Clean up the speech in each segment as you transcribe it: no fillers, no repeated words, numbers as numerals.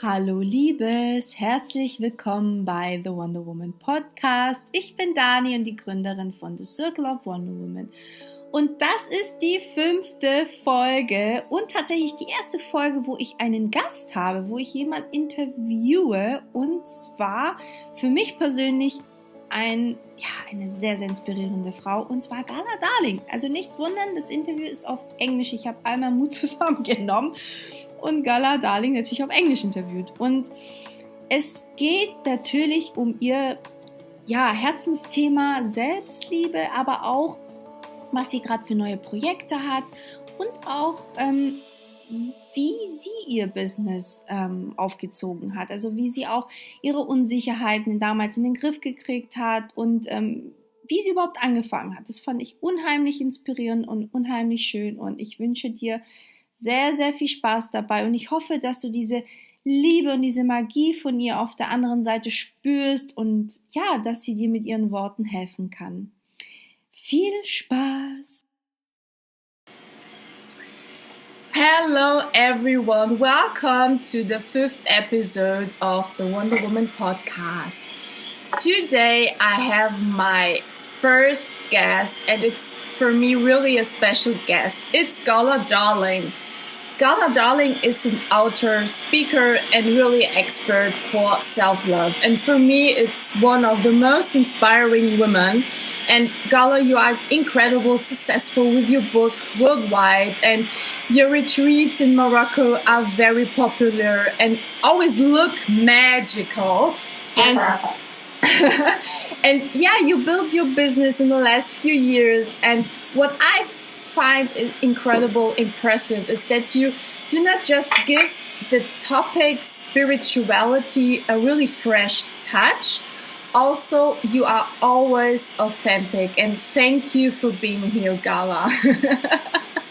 Hallo Liebes, herzlich willkommen bei The Wonder Woman Podcast. Ich bin Dani und die Gründerin von The Circle of Wonder Woman. Und das ist die 5. Folge und tatsächlich die erste Folge, wo ich einen Gast habe, wo ich jemanden interviewe. Und zwar für mich persönlich eine sehr, sehr inspirierende Frau, und zwar Gala Darling. Also nicht wundern, das Interview ist auf Englisch. Ich habe einmal Mut zusammengenommen und Gala Darling natürlich auf Englisch interviewt. Und es geht natürlich um ihr Herzensthema Selbstliebe, aber auch, was sie gerade für neue Projekte hat und auch, wie sie ihr Business aufgezogen hat. Also wie sie auch ihre Unsicherheiten damals in den Griff gekriegt hat und wie sie überhaupt angefangen hat. Das fand ich unheimlich inspirierend und unheimlich schön und ich wünsche dir sehr, sehr viel Spaß dabei und ich hoffe, dass du diese Liebe und diese Magie von ihr auf der anderen Seite spürst und ja, dass sie dir mit ihren Worten helfen kann. Viel Spaß! Hello everyone, welcome to the 5th episode of the Wonder Woman podcast. Today I have my first guest and it's for me really a special guest. It's Gala Darling. Gala Darling is an author, speaker, and really expert for self-love. And for me, it's one of the most inspiring women. And Gala, you are incredible, successful with your book worldwide. And your retreats in Morocco are very popular and always look magical. And and yeah, you built your business in the last few years. And what I find incredible, impressive is that you do not just give the topic spirituality a really fresh touch. Also, you are always authentic, and thank you for being here, Gala.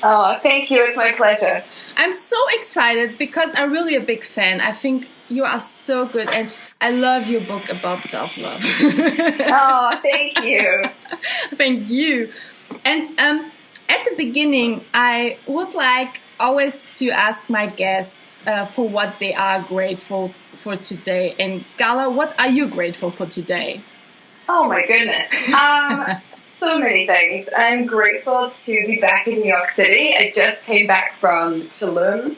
Oh, thank you. It's my pleasure. I'm so excited because I'm really a big fan. I think you are so good, and I love your book about self-love. Oh, thank you. Thank you. And at the beginning, I would like always to ask my guests for what they are grateful for today. And Gala, what are you grateful for today? Oh my goodness. So many things. I'm grateful to be back in New York City. I just came back from Tulum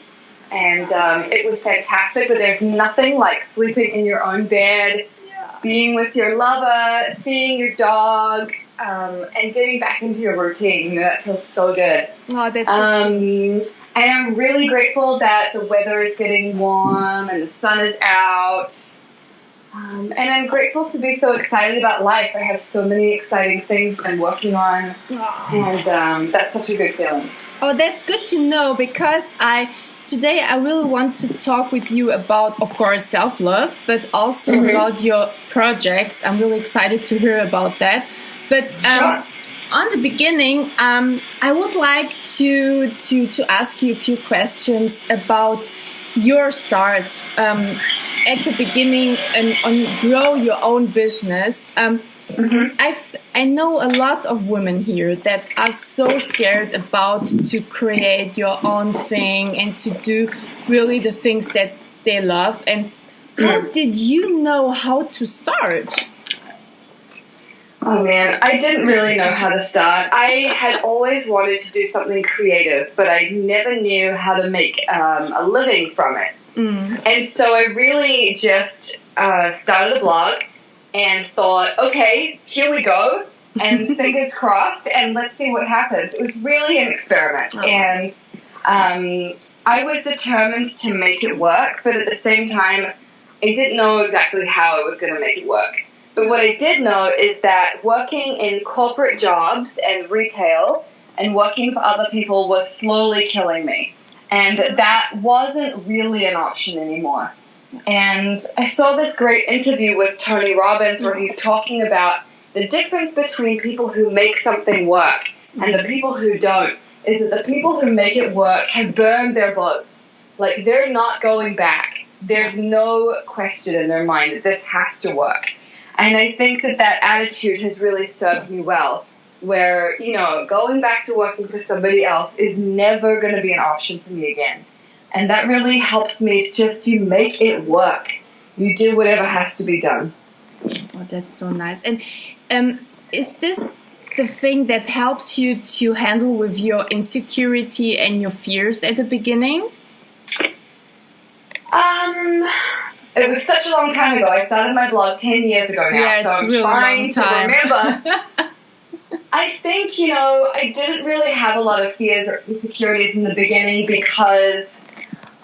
and it was fantastic, but there's nothing like sleeping in your own bed, being with your lover, seeing your dog, and getting back into your routine. That feels so good. Oh, that's so and I'm really grateful that the weather is getting warm and the sun is out. And I'm grateful to be so excited about life. I have so many exciting things I'm working on, and that's such a good feeling. Oh, that's good to know because today I really want to talk with you about, of course, self-love, but also about your projects. I'm really excited to hear about that. But on the beginning, I would like to ask you a few questions about your start at the beginning and on grow your own business. I know a lot of women here that are so scared about to create your own thing and to do really the things that they love. And how did you know how to start? Oh man, I didn't really know how to start. I had always wanted to do something creative, but I never knew how to make a living from it. And so I really just started a blog and thought, okay, here we go, and fingers crossed, and let's see what happens. It was really an experiment, and I was determined to make it work, but at the same time, I didn't know exactly how I was going to make it work. But what I did know is that working in corporate jobs and retail and working for other people was slowly killing me. And that wasn't really an option anymore. And I saw this great interview with Tony Robbins where he's talking about the difference between people who make something work and the people who don't. Is that the people who make it work have burned their boats. Like, they're not going back. There's no question in their mind that this has to work. And I think that attitude has really served me well, where, going back to working for somebody else is never going to be an option for me again. And that really helps me to just you make it work. You do whatever has to be done. Oh, that's so nice. And is this the thing that helps you to handle with your insecurity and your fears at the beginning? It was such a long time ago. I started my blog 10 years ago now, yeah, so I'm really trying to remember. I think, I didn't really have a lot of fears or insecurities in the beginning because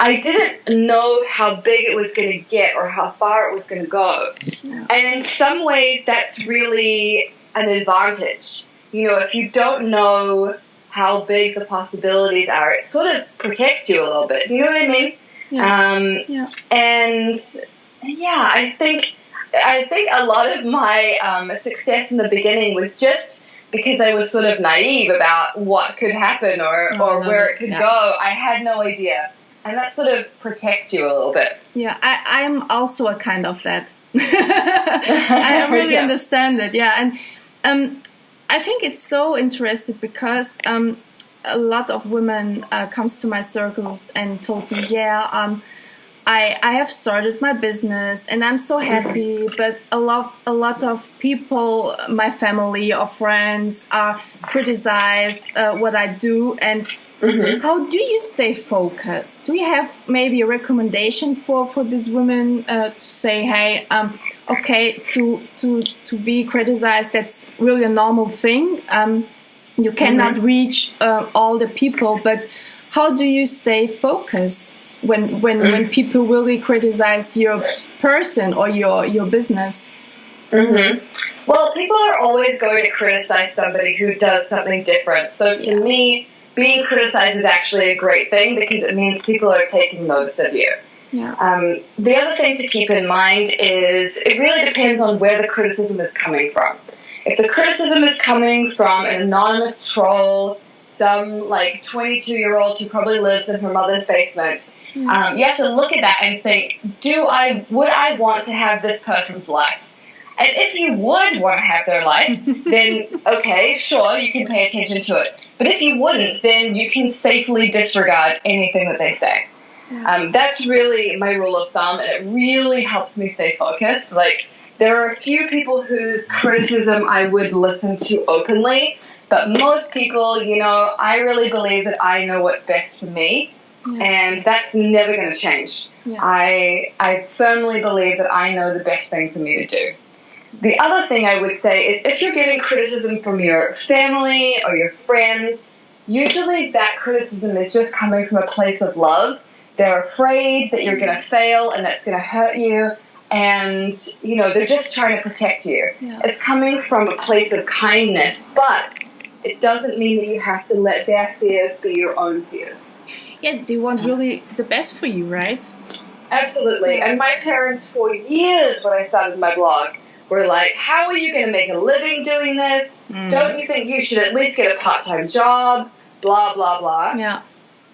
I didn't know how big it was going to get or how far it was going to go. Yeah. And in some ways, that's really an advantage. If you don't know how big the possibilities are, it sort of protects you a little bit. You know what I mean? Yeah. And I think a lot of my success in the beginning was just because I was sort of naive about what could happen or where it could go. I had no idea. And that sort of protects you a little bit. Yeah, I'm also a kind of that. I really understand it. Yeah, and I think it's so interesting because a lot of women comes to my circles and told me, I have started my business and I'm so happy, but a lot of people, my family or friends, criticize what I do. And how do you stay focused? Do you have maybe a recommendation for these women to say, hey, okay, to be criticized, that's really a normal thing. You cannot reach all the people, but how do you stay focused when people really criticize your person or your business? Well, people are always going to criticize somebody who does something different. So to me, being criticized is actually a great thing because it means people are taking notice of you. Yeah. The other thing to keep in mind is it really depends on where the criticism is coming from. If the criticism is coming from an anonymous troll, some 22-year-old who probably lives in her mother's basement, you have to look at that and think, would I want to have this person's life? And if you would want to have their life, then okay, sure, you can pay attention to it. But if you wouldn't, then you can safely disregard anything that they say. That's really my rule of thumb, and it really helps me stay focused. There are a few people whose criticism I would listen to openly, but most people, I really believe that I know what's best for me, and that's never going to change. Yeah. I firmly believe that I know the best thing for me to do. The other thing I would say is if you're getting criticism from your family or your friends, usually that criticism is just coming from a place of love. They're afraid that you're going to fail and that's going to hurt you. And, they're just trying to protect you. Yeah. It's coming from a place of kindness, but it doesn't mean that you have to let their fears be your own fears. Yeah, they want really the best for you, right? Absolutely. And my parents, for years when I started my blog, were like, how are you going to make a living doing this? Don't you think you should at least get a part-time job? Blah, blah, blah. Yeah.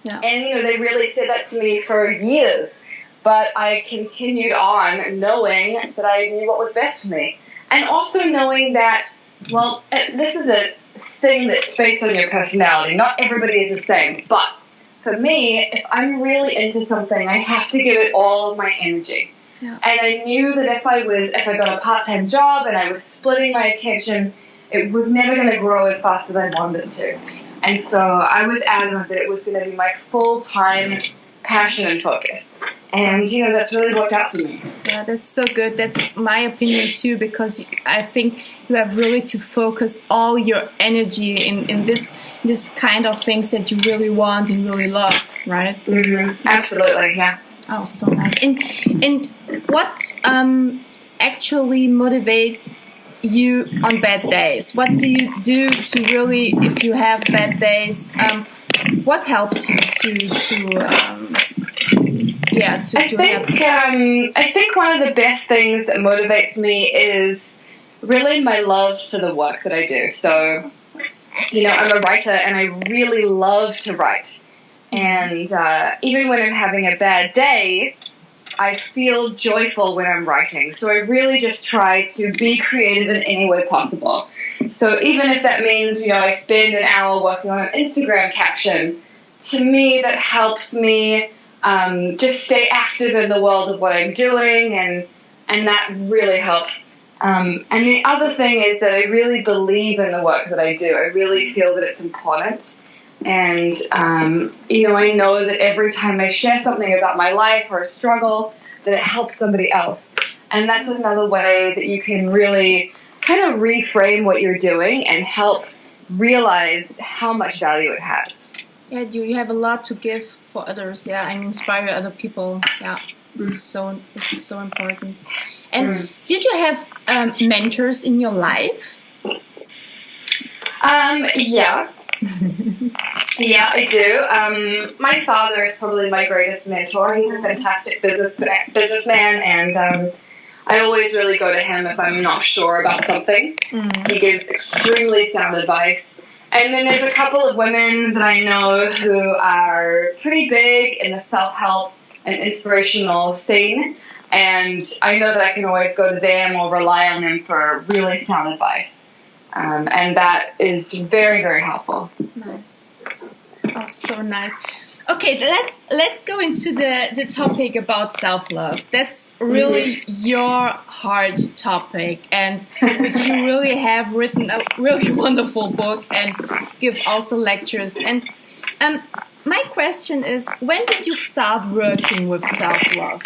And, they really said that to me for years. But I continued on knowing that I knew what was best for me. And also knowing that, this is a thing that's based on your personality. Not everybody is the same. But for me, if I'm really into something, I have to give it all of my energy. Yeah. And I knew that if I got a part-time job and I was splitting my attention, it was never going to grow as fast as I wanted it to. And so I was adamant that it was going to be my full-time passion and focus. And, that's really worked out for me. Yeah, that's so good. That's my opinion too, because I think you have really to focus all your energy in this kind of things that you really want and really love, right? Absolutely, yeah. Oh, so nice. And what actually motivates you on bad days? What do you do to really, if you have bad days, what helps you I think one of the best things that motivates me is really my love for the work that I do. So, I'm a writer and I really love to write. And even when I'm having a bad day, I feel joyful when I'm writing. So I really just try to be creative in any way possible. So even if that means, I spend an hour working on an Instagram caption, to me that helps me just stay active in the world of what I'm doing, and that really helps. And the other thing is that I really believe in the work that I do. I really feel that it's important. And, I know that every time I share something about my life or a struggle, that it helps somebody else. And that's another way that you can really kind of reframe what you're doing and help realize how much value it has. Yeah, you have a lot to give for others, and inspire other people. Yeah, it's so important. And did you have mentors in your life? Yeah. Yeah, I do. My father is probably my greatest mentor. He's a fantastic businessman, and I always really go to him if I'm not sure about something. He gives extremely sound advice. And then there's a couple of women that I know who are pretty big in the self-help and inspirational scene, and I know that I can always go to them or rely on them for really sound advice. And that is very, very helpful. Nice. Oh, so nice. Okay, let's go into the topic about self-love. That's really your hard topic, and which you really have written a really wonderful book and give also lectures. And my question is, when did you start working with self-love?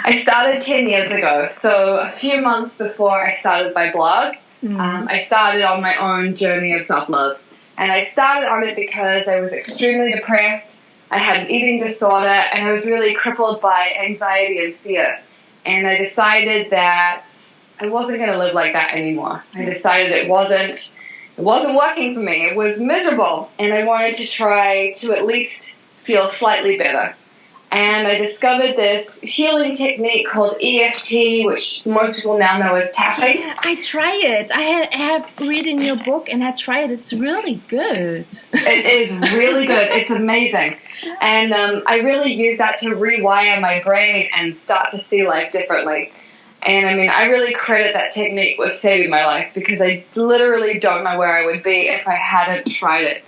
I started 10 years ago, so a few months before I started my blog. I started on my own journey of self-love. And I started on it because I was extremely depressed. I had an eating disorder, and I was really crippled by anxiety and fear. And I decided that I wasn't going to live like that anymore. I decided it wasn't working for me. It was miserable, and I wanted to try to at least feel slightly better. And I discovered this healing technique called EFT, which most people now know as tapping. Yeah, I try it. I have read in your book, and I tried it. It's really good. It is really good. It's amazing. And I really use that to rewire my brain and start to see life differently. And I mean, I really credit that technique with saving my life, because I literally don't know where I would be if I hadn't tried it.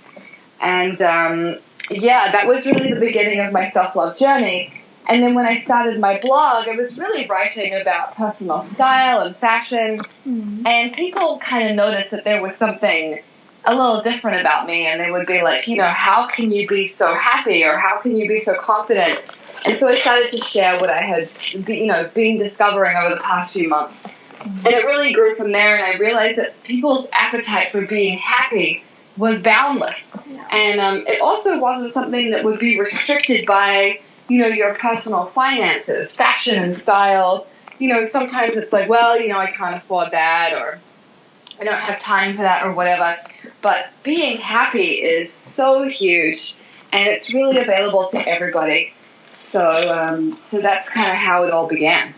And that was really the beginning of my self-love journey. And then when I started my blog, I was really writing about personal style and fashion. And people kind of noticed that there was something a little different about me. And they would be like, how can you be so happy, or how can you be so confident? And so I started to share what I had been discovering over the past few months. And it really grew from there. And I realized that people's appetite for being happy was boundless. And it also wasn't something that would be restricted by, your personal finances, fashion and style. Sometimes it's like, well, I can't afford that, or I don't have time for that, or whatever. But being happy is so huge, and it's really available to everybody. So that's kind of how it all began.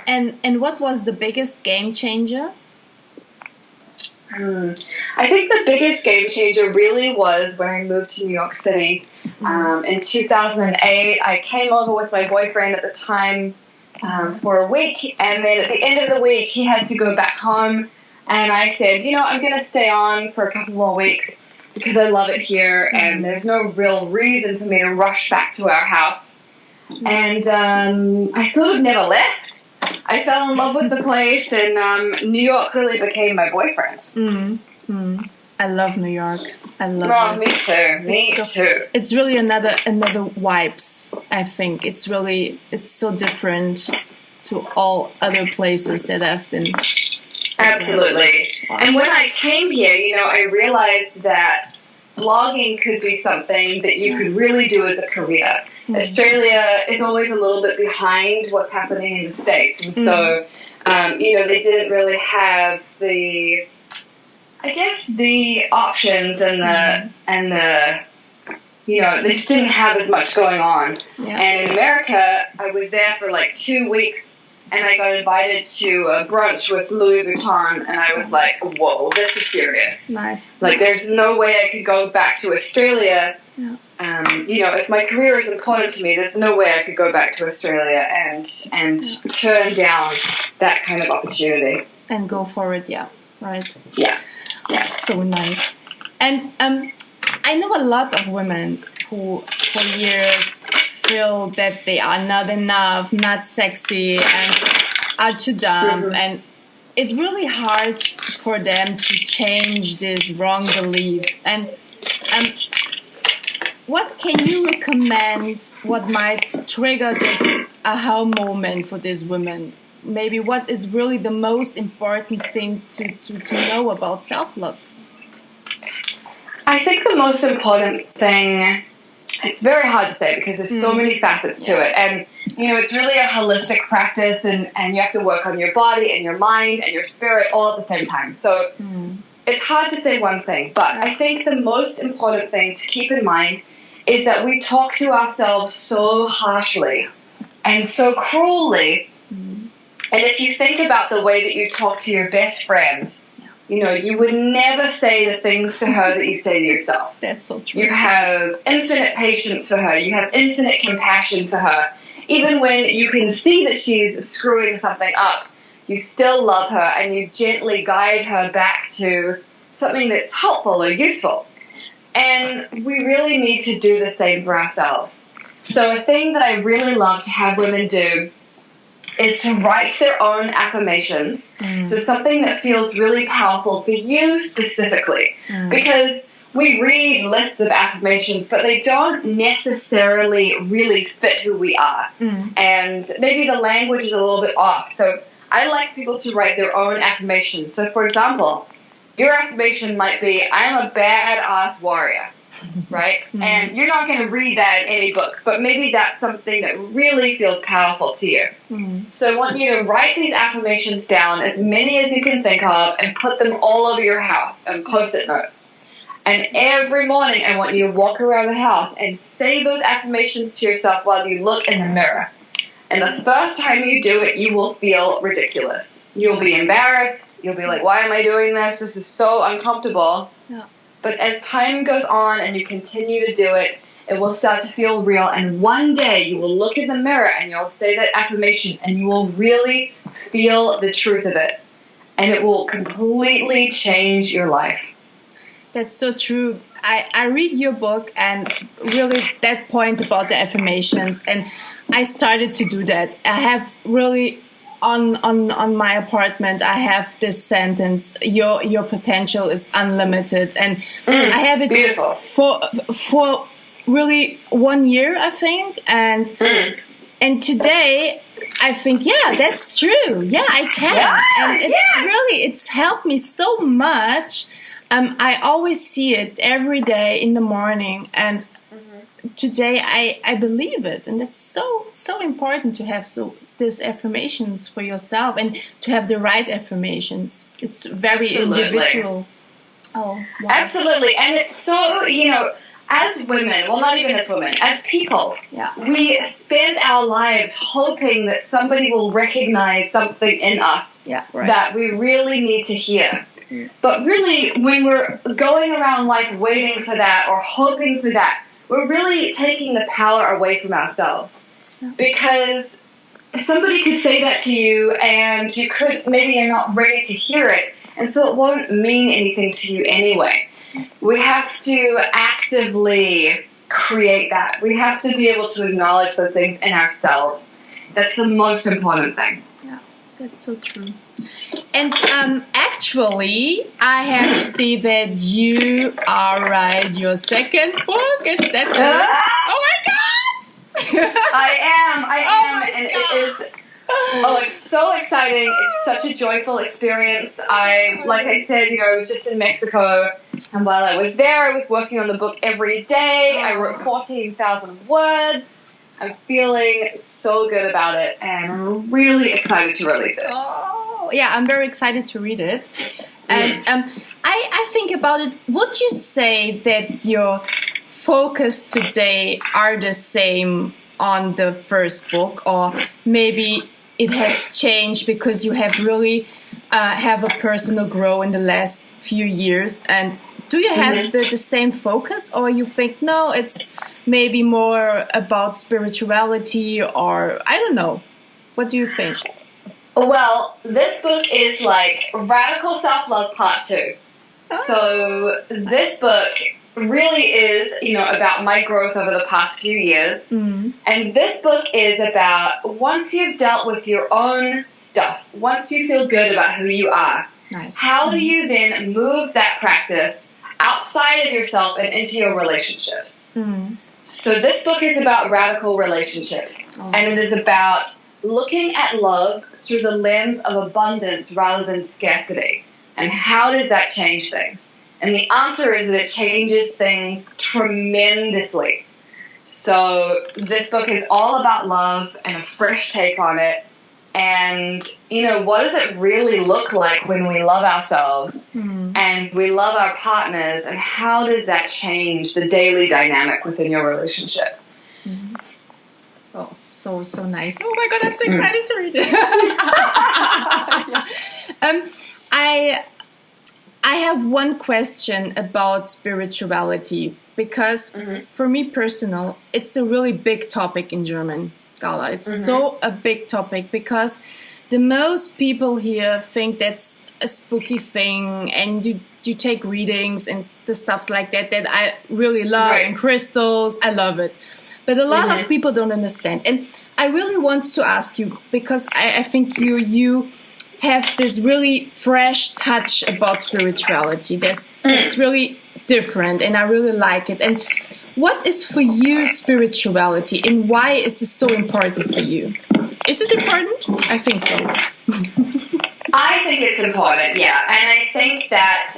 And what was the biggest game changer? I think the biggest game changer really was when I moved to New York City. In 2008, I came over with my boyfriend at the time for a week, and then at the end of the week, he had to go back home, and I said, I'm going to stay on for a couple more weeks because I love it here, and there's no real reason for me to rush back to our house. And I sort of never left. I fell in love with the place, and New York really became my boyfriend. I love New York. I love it. Me too. Me too. It's really another vibes, I think. It's so different to all other places that I've been. Absolutely. And when I came here, I realized that blogging could be something that you could really do as a career. Australia is always a little bit behind what's happening in the States. And so, they didn't really have the options and the they just didn't have as much going on. Yeah. And in America, I was there for like 2 weeks, and I got invited to a brunch with Louis Vuitton, and I was like, whoa, this is serious. Nice. Like, there's no way I could go back to Australia. Yeah. If my career is important to me, there's no way I could go back to Australia and turn down that kind of opportunity. And go for it, yeah. Right. Yeah. That's so nice. And I know a lot of women who for years feel that they are not enough, not sexy, and are too dumb. And it's really hard for them to change this wrong belief. And what can you recommend, what might trigger this aha moment for these women? Maybe what is really the most important thing to know about self-love? I think the most important thing, it's very hard to say because there's so many facets to it. And, it's really a holistic practice, and you have to work on your body and your mind and your spirit all at the same time. So it's hard to say one thing. But I think the most important thing to keep in mind is that we talk to ourselves so harshly and so cruelly. And if you think about the way that you talk to your best friend, you would never say the things to her that you say to yourself. That's so true. You have infinite patience for her. You have infinite compassion for her. Even when you can see that she's screwing something up, you still love her and you gently guide her back to something that's helpful or useful. And we really need to do the same for ourselves. So a thing that I really love to have women do is to write their own affirmations. So something that feels really powerful for you specifically. Because we read lists of affirmations, but they don't necessarily really fit who we are. And maybe the language is a little bit off. So I like people to write their own affirmations. So for example, your affirmation might be, I'm a badass warrior. Right? And you're not going to read that in any book, but maybe that's something that really feels powerful to you. So I want you to write these affirmations down, as many as you can think of, and put them all over your house and post-it notes. And every morning I want you to walk around the house and say those affirmations to yourself while you look in the mirror. And the first time you do it, you will feel ridiculous. You'll be embarrassed. You'll be like, why am I doing this? This is so uncomfortable. Yeah. But as time goes on and you continue to do it, it will start to feel real. And one day you will look in the mirror and you'll say that affirmation and you will really feel the truth of it. And it will completely change your life. That's so true. I read your book and really that point about the affirmations, and I started to do that. I have really on my apartment, I have this sentence: your potential is unlimited, and I have it beautiful. for really 1 year, I think, and today I think, yeah, that's true. Yeah, I can, and it's helped me so much. I always see it every day in the morning, and today I believe it, and it's so important to have these affirmations for yourself and to have the right affirmations. It's very individual. Oh, wow. Absolutely, and it's so, as women, well, not even as women, as people, we spend our lives hoping that somebody will recognize something in us that we really need to hear. But really, when we're going around life waiting for that or hoping for that, we're really taking the power away from ourselves. Because somebody could say that to you and maybe you're not ready to hear it, and so it won't mean anything to you anyway. We have to actively create that. We have to be able to acknowledge those things in ourselves. That's the most important thing. Yeah, that's so true. And actually, I have to see that you are writing your second book. Is that true? Oh my God! I am. Oh and it is. Oh, it's so exciting. It's such a joyful experience. Like I said, I was just in Mexico, and while I was there, I was working on the book every day. I wrote 14,000 words. I'm feeling so good about it, and I'm really excited to release it. Oh, yeah, I'm very excited to read it. And I think about it. Would you say that your focus today are the same on the first book, or maybe it has changed because you have really have a personal growth in the last few years? And do you have the same focus, or you think, no, it's maybe more about spirituality, or I don't know. What do you think? Well, this book is like Radical Self-Love Part 2. So this book really is, about my growth over the past few years. And this book is about once you've dealt with your own stuff, once you feel good about who you are, how do you then move that practice outside of yourself and into your relationships? So this book is about radical relationships, and it is about looking at love through the lens of abundance rather than scarcity. And how does that change things? And the answer is that it changes things tremendously. So this book is all about love and a fresh take on it. And, what does it really look like when we love ourselves and we love our partners, and how does that change the daily dynamic within your relationship? Oh, so nice. Oh my God, I'm so excited to read it. I have one question about spirituality, because for me personal, it's a really big topic in German, Gala. It's so a big topic, because the most people here think that's a spooky thing, and you take readings and the stuff like that I really love, and crystals, I love it. But a lot of people don't understand. And I really want to ask you, because I think you have this really fresh touch about spirituality. That's really different, and I really like it. And what is for you spirituality, and why is this so important for you? Is it important? I think so. I think it's important, yeah. And I think that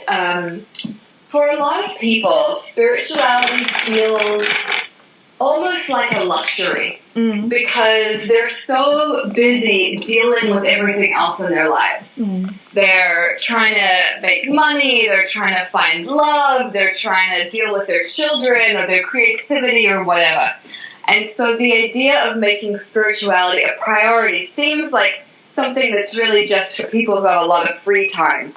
for a lot of people, spirituality feels almost like a luxury because they're so busy dealing with everything else in their lives. They're trying to make money, they're trying to find love, they're trying to deal with their children or their creativity or whatever. And so the idea of making spirituality a priority seems like something that's really just for people who have a lot of free time.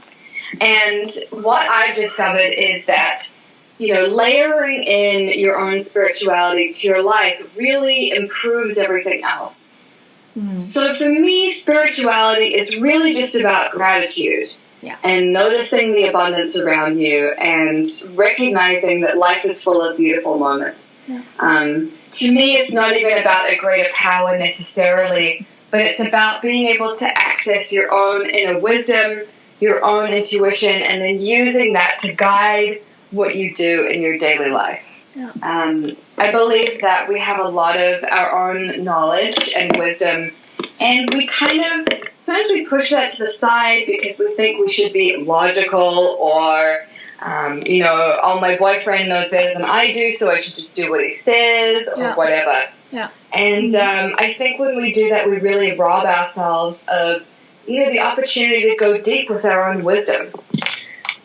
And what I've discovered is that layering in your own spirituality to your life really improves everything else. So for me, spirituality is really just about gratitude and noticing the abundance around you and recognizing that life is full of beautiful moments. To me, it's not even about a greater power necessarily, but it's about being able to access your own inner wisdom, your own intuition, and then using that to guide what you do in your daily life. I believe that we have a lot of our own knowledge and wisdom, and we sometimes we push that to the side because we think we should be logical or, my boyfriend knows better than I do, so I should just do what he says or whatever. And I think when we do that, we really rob ourselves of, the opportunity to go deep with our own wisdom.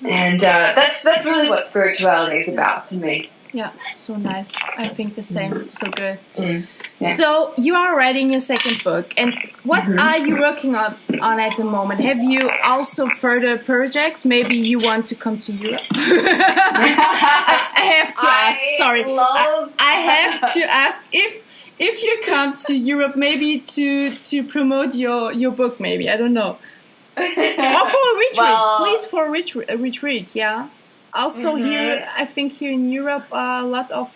And that's really what spirituality is about to me. Yeah, so nice. I think the same. So good. So you are writing your second book, and what are you working on at the moment? Have you also further projects? Maybe you want to come to Europe? I have to ask. Sorry, I have to ask if you come to Europe, maybe to promote your book. Maybe, I don't know. Or for a retreat, please, for a retreat, yeah. Also here, I think here in Europe, a lot of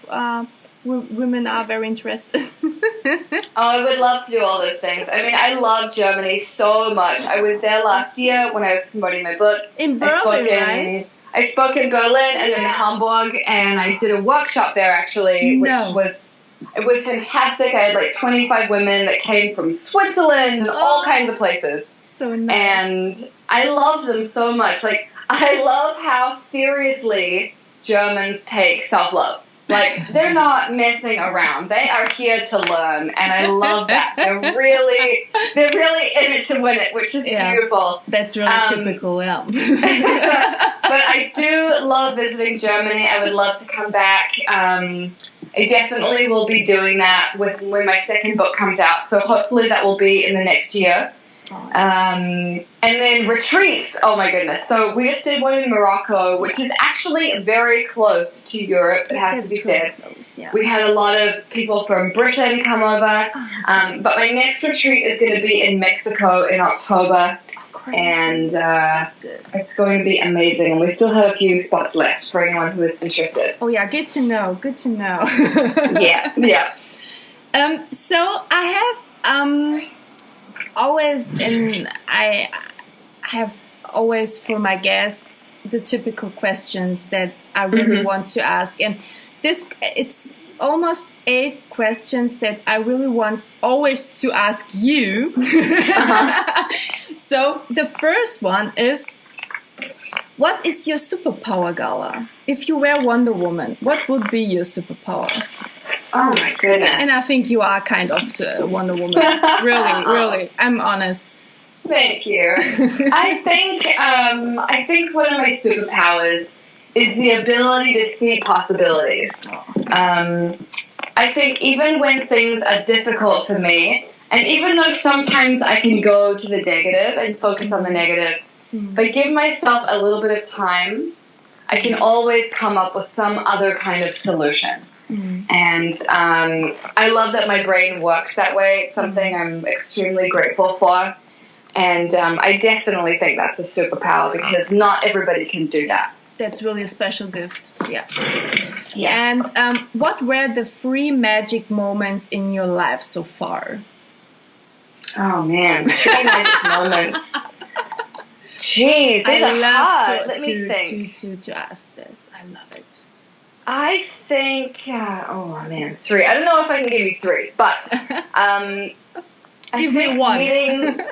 women are very interested. I would love to do all those things. I mean, I love Germany so much. I was there last year when I was promoting my book. In Berlin, right? I spoke in Berlin and in Hamburg, and I did a workshop there actually, which was fantastic. I had like 25 women that came from Switzerland and all kinds of places. So nice. And I loved them so much. Like, I love how seriously Germans take self-love. Like, they're not messing around. They are here to learn, and I love that. They're really in it to win it, which is beautiful. That's really typical, yeah. But I do love visiting Germany. I would love to come back. I definitely will be doing that when my second book comes out. So hopefully that will be in the next year. And then retreats. Oh my goodness. So we just did one in Morocco, which is actually very close to Europe, it has to be said. Close, yeah. We had a lot of people from Britain come over. But my next retreat is going to be in Mexico in October. And it's going to be amazing. And we still have a few spots left for anyone who is interested. Oh yeah, good to know. Good to know. Yeah. So I have I have always for my guests the typical questions that I really want to ask, and it's almost 8 questions that I really want always to ask you. So the first one is, what is your superpower, Gala? If you were Wonder Woman, what would be your superpower? Oh my goodness. And I think you are kind of Wonder Woman. Really. I'm honest. Thank you. I think one of my superpowers is the ability to see possibilities. I think even when things are difficult for me, and even though sometimes I can go to the negative and focus on the negative, if I give myself a little bit of time, I can always come up with some other kind of solution. And I love that my brain works that way. It's something I'm extremely grateful for. And I definitely think that's a superpower because not everybody can do that. That's really a special gift. Yeah. And what were the 3 magic moments in your life so far? Oh man, 3 magic moments. Jeez, these are hard. Let me think. To ask this. I love it. I think, 3. I don't know if I can give you 3, but give me 1.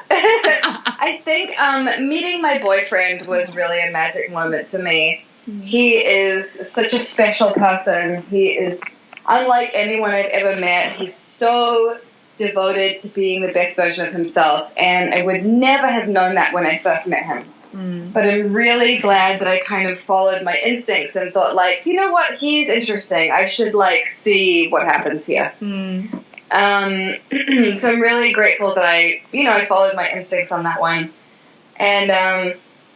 I think meeting my boyfriend was really a magic moment for me. He is such a special person. He is unlike anyone I've ever met. He's so devoted to being the best version of himself, and I would never have known that when I first met him. But I'm really glad that I kind of followed my instincts and thought, like, you know what, he's interesting. I should, like, see what happens here. So I'm really grateful that I followed my instincts on that one. And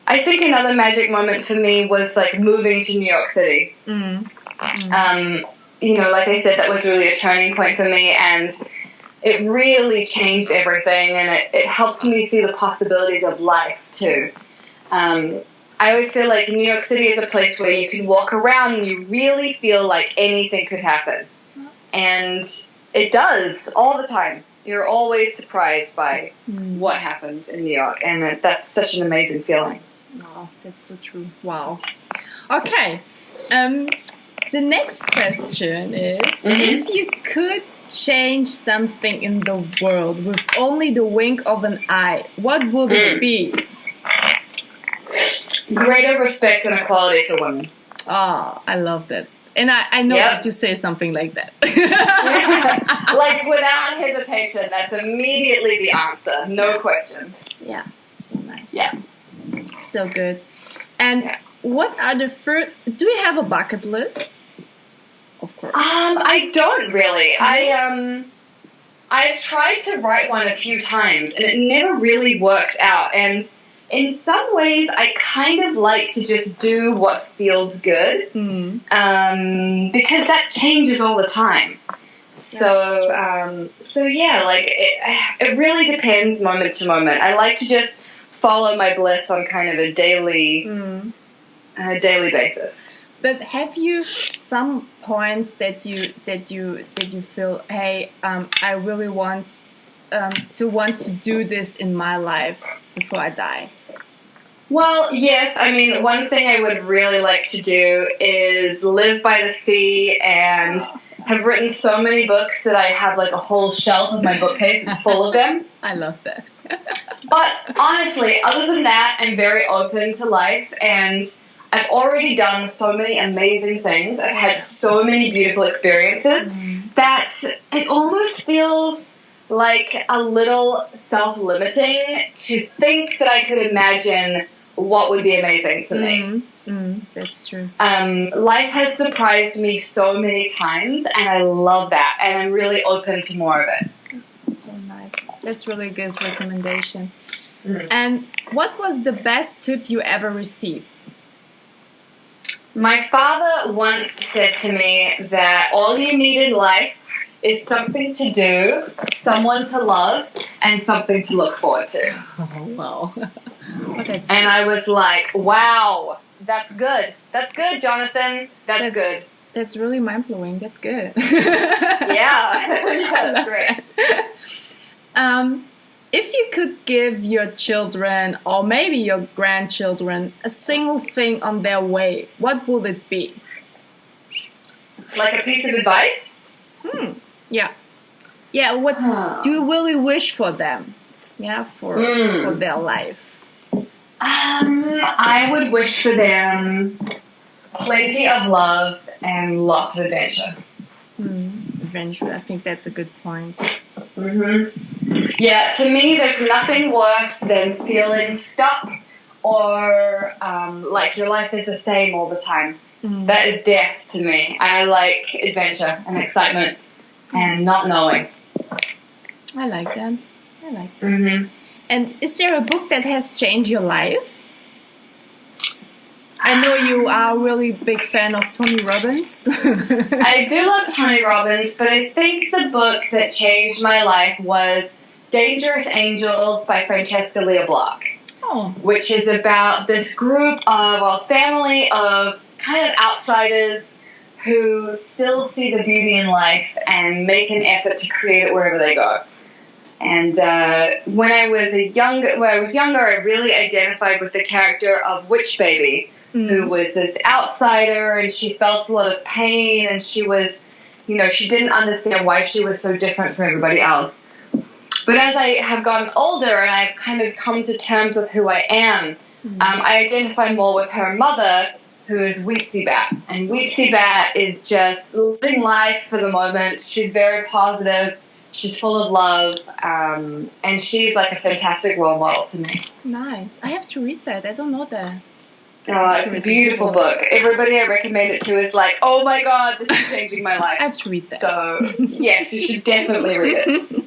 I think another magic moment for me was, like, moving to New York City. Like I said, that was really a turning point for me, and it really changed everything, and it helped me see the possibilities of life, too. I always feel like New York City is a place where you can walk around and you really feel like anything could happen. And it does all the time. You're always surprised by what happens in New York, and that's such an amazing feeling. Oh, that's so true. Wow. Okay. The next question is, if you could change something in the world with only the wink of an eye, what would it be? Greater respect and equality for women. Oh, I love that. And I know that you say something like that. Like, without hesitation, that's immediately the answer. No questions. Yeah, so nice. Yeah. So good. And what are the first... Do you have a bucket list? Of course. I don't really. I've tried to write one a few times, and it never really works out. And in some ways, I kind of like to just do what feels good, because that changes all the time. So yeah, like it really depends moment to moment. I like to just follow my bliss on kind of a daily basis. But have you some points that you feel, hey, I really still want to do this in my life before I die? Well, yes. I mean, one thing I would really like to do is live by the sea, and have written so many books that I have like a whole shelf of my bookcase that's full of them. I love that. But honestly, other than that, I'm very open to life, and I've already done so many amazing things. I've had so many beautiful experiences that it almost feels like a little self-limiting to think that I could imagine what would be amazing for me. That's true. Life has surprised me so many times, and I love that, and I'm really open to more of it. So nice. That's really a good recommendation. And what was the best tip you ever received? My father once said to me that all you need in life is something to do, someone to love, and something to look forward to. Oh, wow. And I was like, wow, that's good. That's good, Jonathan. That's good. That's really mind-blowing. That's good. Yeah. That's great. If you could give your children or maybe your grandchildren a single thing on their way, what would it be? Like a piece of advice? Yeah. Yeah, what do you really wish for them? Yeah, for their life. I would wish for them plenty of love and lots of adventure. Adventure, I think that's a good point. Yeah, to me, there's nothing worse than feeling stuck or like your life is the same all the time. That is death to me. I like adventure and excitement and not knowing. I like that. And is there a book that has changed your life? I know you are a really big fan of Tony Robbins. I do love Tony Robbins, but I think the book that changed my life was Dangerous Angels by Francesca Lea Block, which is about this group of, family of kind of outsiders who still see the beauty in life and make an effort to create it wherever they go. And when I was younger, I really identified with the character of Witch Baby, who was this outsider, and she felt a lot of pain, and she was, she didn't understand why she was so different from everybody else. But as I have gotten older and I've kind of come to terms with who I am, I identify more with her mother, who is Weetsy Bat. And Weetsy Bat is just living life for the moment. She's very positive. She's full of love. And she's like a fantastic role model to me. Nice. I have to read that. I don't know that. Oh, it's a beautiful book. Everybody I recommend it to is like, oh my God, this is changing my life. I have to read that. So, yes, you should definitely read it.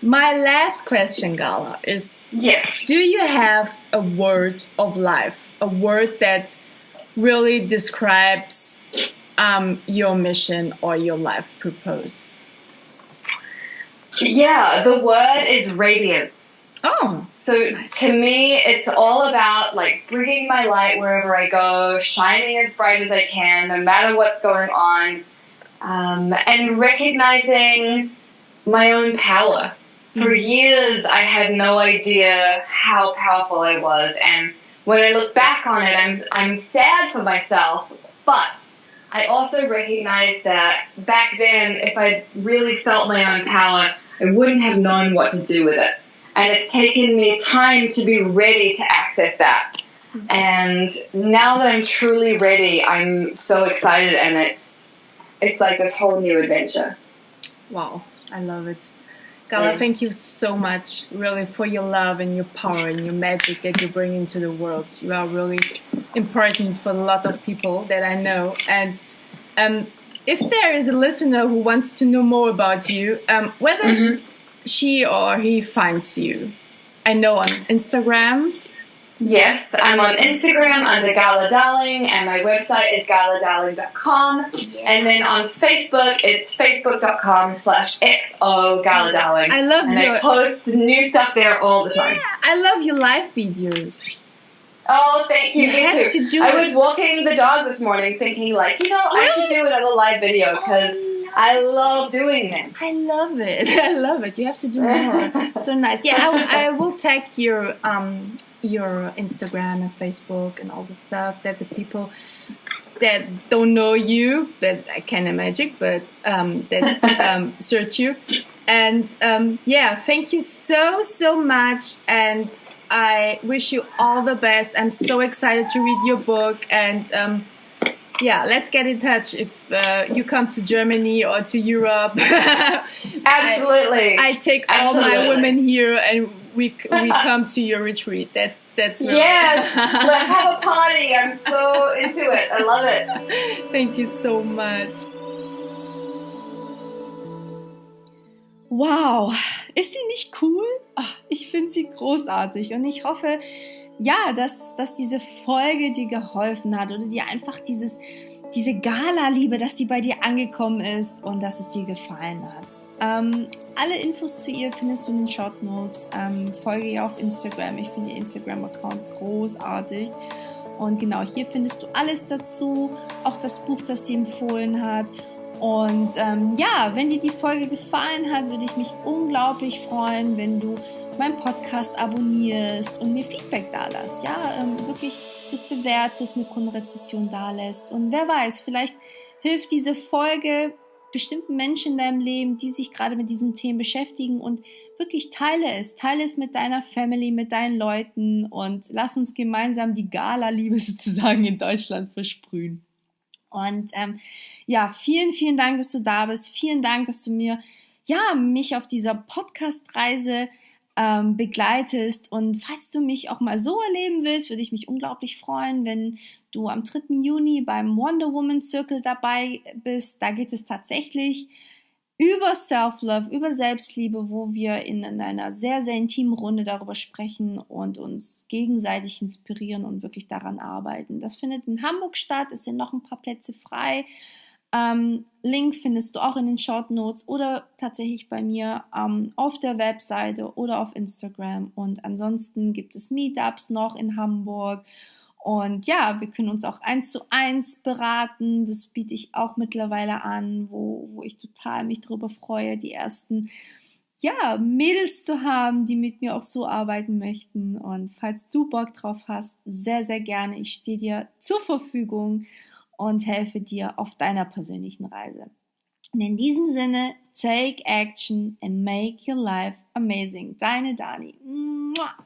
My last question, Gala, is yes. Do you have a word of life? A word that really describes your mission or your life purpose? Yeah, the word is radiance. Oh. So nice. To me, it's all about like bringing my light wherever I go, shining as bright as I can, no matter what's going on, and recognizing my own power. For years, I had no idea how powerful I was, and when I look back on it, I'm sad for myself, but I also recognize that back then, if I really felt my own power, I wouldn't have known what to do with it. And it's taken me time to be ready to access that. And now that I'm truly ready, I'm so excited, and it's like this whole new adventure. Wow, I love it. Gala, thank you so much, really, for your love and your power and your magic that you bring into the world. You are really important for a lot of people that I know. And if there is a listener who wants to know more about you, whether she or he finds you, I know on Instagram. Yes, I'm on Instagram under Gala Darling, and my website is galadarling.com. Yeah. And then on Facebook, it's facebook.com/XO Gala Darling. I love and I post new stuff there all the time. Yeah, I love your live videos. Oh, thank you. Me too. I was walking the dog this morning thinking, like, I should do another live video because I love doing them. I love it. I love it. You have to do more. So nice. Yeah, I will tag your Instagram and Facebook and all the stuff that the people that don't know you, that I can imagine, but that search you. And thank you so much. And I wish you all the best. I'm so excited to read your book. And let's get in touch if you come to Germany or to Europe. Absolutely. I take all my women here and we come to your retreat. That's really yes. Let's have a party. I'm so into it. I love it. Thank you so much. Wow, ist sie nicht cool? ich finde sie großartig und ich hoffe, ja, dass diese Folge dir geholfen hat oder dir einfach diese Gala-Liebe, dass die bei dir angekommen ist und dass es dir gefallen hat. Alle Infos zu ihr findest du in den Shortnotes. Folge ihr auf Instagram. Ich finde ihr Instagram-Account großartig. Und genau, hier findest du alles dazu. Auch das Buch, das sie empfohlen hat. Und ja, wenn dir die Folge gefallen hat, würde ich mich unglaublich freuen, wenn du meinen Podcast abonnierst und mir Feedback da lässt. Ja, wirklich das bewertest, eine Kundenrezession da lässt. Und wer weiß, vielleicht hilft diese Folge bestimmten Menschen in deinem Leben, die sich gerade mit diesen Themen beschäftigen, und wirklich teile es mit deiner Family, mit deinen Leuten und lass uns gemeinsam die Gala-Liebe sozusagen in Deutschland versprühen. Und ja, vielen, vielen Dank, dass du da bist. Vielen Dank, dass du mich auf dieser Podcast-Reise begleitest. Und falls du mich auch mal so erleben willst, würde ich mich unglaublich freuen, wenn du am 3. Juni beim Wonder Woman Circle dabei bist. Da geht es tatsächlich über Selflove, über Selbstliebe, wo wir in einer sehr, sehr intimen Runde darüber sprechen und uns gegenseitig inspirieren und wirklich daran arbeiten. Das findet in Hamburg statt, es sind noch ein paar Plätze frei. Link findest du auch in den Shortnotes oder tatsächlich bei mir auf der Webseite oder auf Instagram. Und ansonsten gibt es Meetups noch in Hamburg. Und ja, wir können uns auch 1:1 beraten. Das biete ich auch mittlerweile an, wo ich total mich darüber freue, die ersten Mädels zu haben, die mit mir auch so arbeiten möchten. Und falls du Bock drauf hast, sehr, sehr gerne. Ich stehe dir zur Verfügung und helfe dir auf deiner persönlichen Reise. Und in diesem Sinne, take action and make your life amazing. Deine Dani. Mua.